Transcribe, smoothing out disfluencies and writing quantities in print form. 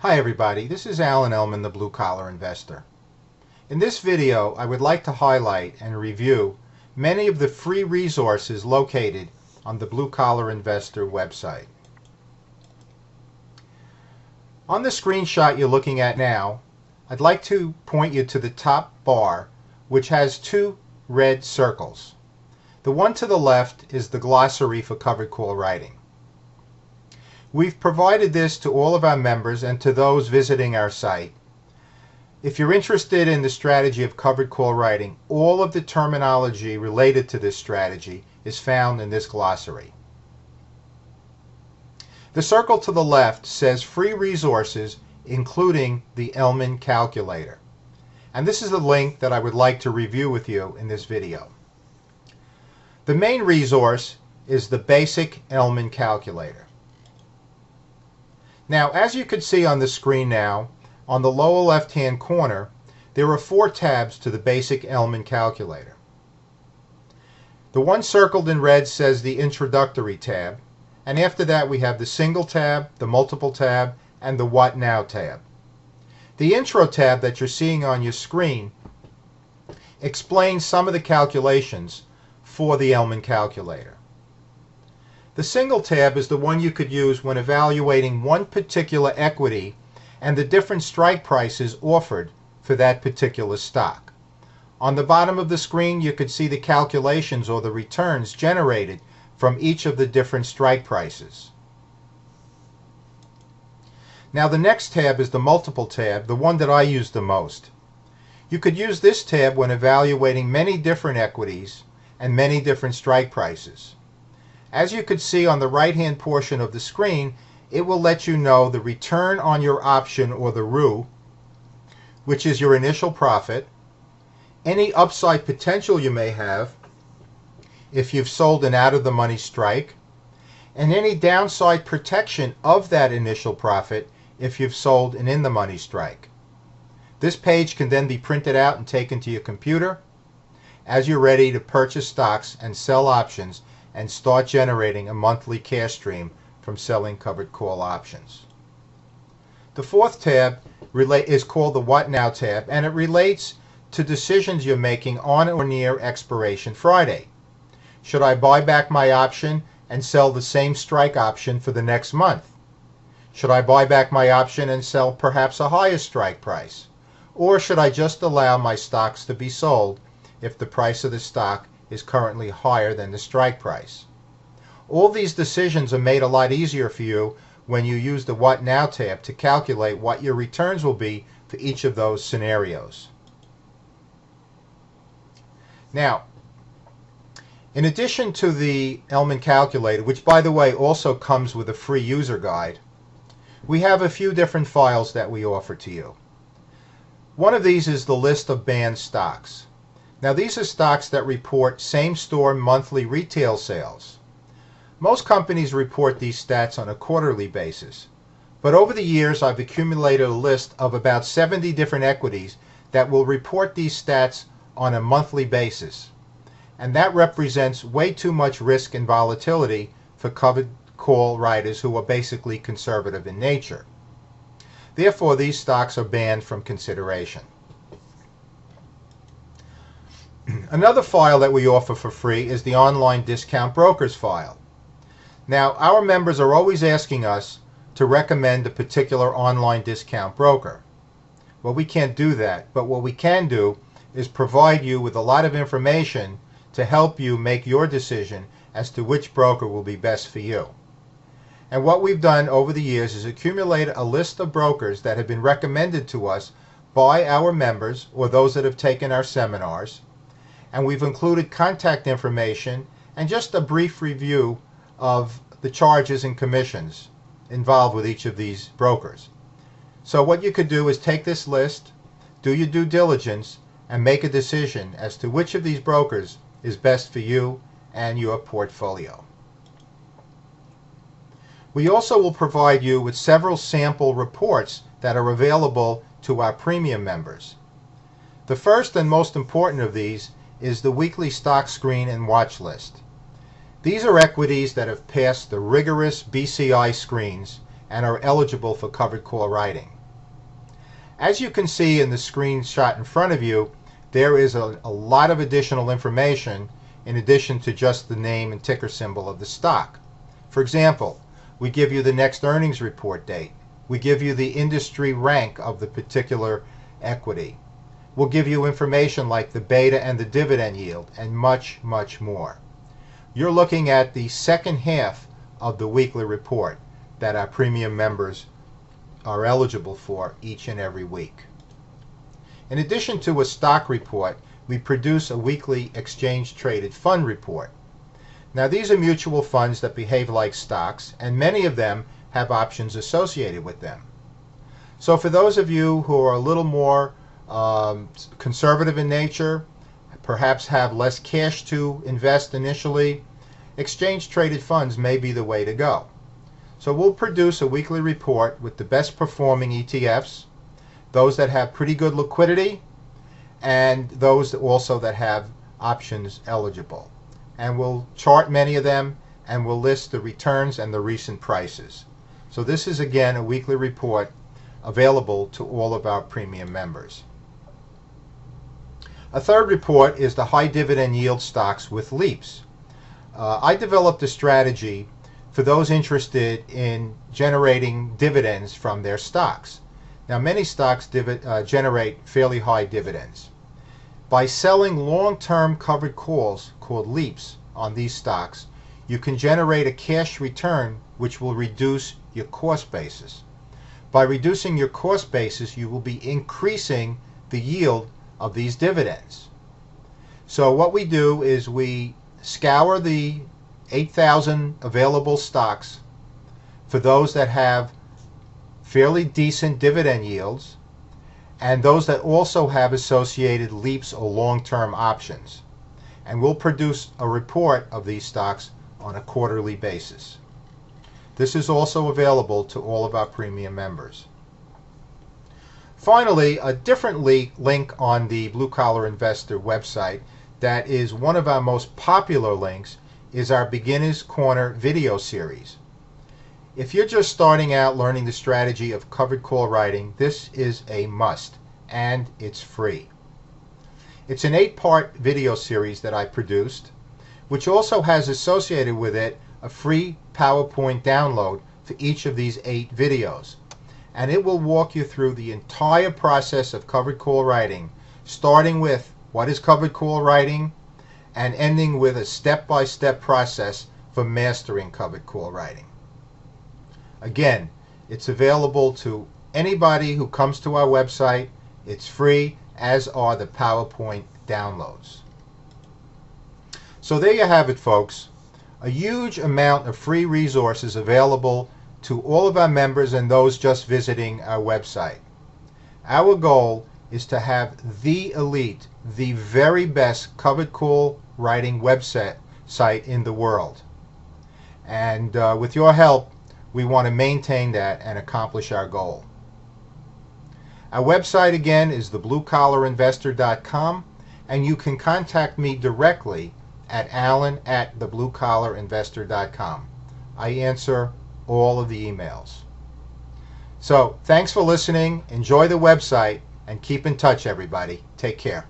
Hi everybody, this is Ellman, the Blue Collar Investor. In this video, I would like to highlight and review many of the free resources located on the Blue Collar Investor website. On the screenshot you're looking at now, I'd like to point you to the top bar, which has two red circles. The one to the left is the glossary for covered call writing. We've provided this to all of our members and to those visiting our site. If you're interested in the strategy of covered call writing, all of the terminology related to this strategy is found in this glossary. The circle to the left says free resources, including the Ellman Calculator. And this is the link that I would like to review with you in this video. The main resource is the basic Ellman Calculator. Now, as you can see on the screen now, on the lower left-hand corner, there are 4 tabs to the basic Ellman Calculator. The one circled in red says the Introductory tab, and after that we have the Single tab, the Multiple tab, and the What Now tab. The Intro tab that you're seeing on your screen explains some of the calculations for the Ellman Calculator. The Single tab is the one you could use when evaluating one particular equity and the different strike prices offered for that particular stock. On the bottom of the screen you could see the calculations or the returns generated from each of the different strike prices. Now the next tab is the Multiple tab, the one that I use the most. You could use this tab when evaluating many different equities and many different strike prices. As you can see on the right-hand portion of the screen, it will let you know the return on your option or the ROO, which is your initial profit, any upside potential you may have if you've sold an out-of-the-money strike, and any downside protection of that initial profit if you've sold an in-the-money strike. This page can then be printed out and taken to your computer as you're ready to purchase stocks and sell options and start generating a monthly cash stream from selling covered call options. The fourth tab is called the What Now tab, and it relates to decisions you're making on or near expiration Friday. Should I buy back my option and sell the same strike option for the next month? Should I buy back my option and sell perhaps a higher strike price? Or should I just allow my stocks to be sold if the price of the stock is currently higher than the strike price? All these decisions are made a lot easier for you when you use the What Now tab to calculate what your returns will be for each of those scenarios. Now, in addition to the Ellman Calculator, which by the way also comes with a free user guide, we have a few different files that we offer to you. One of these is the list of banned stocks. Now these are stocks that report same-store monthly retail sales. Most companies report these stats on a quarterly basis, but over the years I've accumulated a list of about 70 different equities that will report these stats on a monthly basis. And that represents way too much risk and volatility for covered call writers who are basically conservative in nature. Therefore, these stocks are banned from consideration. Another file that we offer for free is the Online Discount Brokers file. Now, our members are always asking us to recommend a particular online discount broker. Well, we can't do that, but what we can do is provide you with a lot of information to help you make your decision as to which broker will be best for you. And what we've done over the years is accumulate a list of brokers that have been recommended to us by our members or those that have taken our seminars. And we've included contact information and just a brief review of the charges and commissions involved with each of these brokers. So what you could do is take this list, do your due diligence, and make a decision as to which of these brokers is best for you and your portfolio. We also will provide you with several sample reports that are available to our premium members. The first and most important of these is the weekly stock screen and watch list. These are equities that have passed the rigorous BCI screens and are eligible for covered call writing. As you can see in the screenshot in front of you, there is a lot of additional information in addition to just the name and ticker symbol of the stock. For example, we give you the next earnings report date. We give you the industry rank of the particular equity. We'll give you information like the beta and the dividend yield, and much, much more. You're looking at the second half of the weekly report that our premium members are eligible for each and every week. In addition to a stock report, we produce a weekly exchange-traded fund report. Now, these are mutual funds that behave like stocks, and many of them have options associated with them. So for those of you who are a little more conservative in nature, perhaps have less cash to invest initially, exchange-traded funds may be the way to go. So we'll produce a weekly report with the best performing ETFs, those that have pretty good liquidity, and those also that have options eligible. And we'll chart many of them, and we'll list the returns and the recent prices. So this is again a weekly report available to all of our premium members. A third report is the high dividend yield stocks with leaps. I developed a strategy for those interested in generating dividends from their stocks. Now, many stocks generate fairly high dividends. By selling long-term covered calls called leaps on these stocks, you can generate a cash return which will reduce your cost basis. By reducing your cost basis, you will be increasing the yield of these dividends. So what we do is we scour the 8,000 available stocks for those that have fairly decent dividend yields and those that also have associated leaps or long-term options. And we'll produce a report of these stocks on a quarterly basis. This is also available to all of our premium members. Finally, a different link on the Blue Collar Investor website that is one of our most popular links is our Beginner's Corner video series. If you're just starting out learning the strategy of covered call writing, this is a must, and it's free. It's an 8-part video series that I produced, which also has associated with it a free PowerPoint download for each of these 8 videos. And it will walk you through the entire process of covered call writing, starting with what is covered call writing and ending with a step-by-step process for mastering covered call writing. Again, it's available to anybody who comes to our website. It's free, as are the PowerPoint downloads. So there you have it, folks. A huge amount of free resources available to all of our members and those just visiting our website. Our goal is to have the elite, the very best covered call writing website in the world. And with your help, we want to maintain that and accomplish our goal. Our website again is thebluecollarinvestor.com, and you can contact me directly at alan@thebluecollarinvestor.com. I answer all of the emails. So thanks for listening. Enjoy the website and keep in touch, everybody. Take care.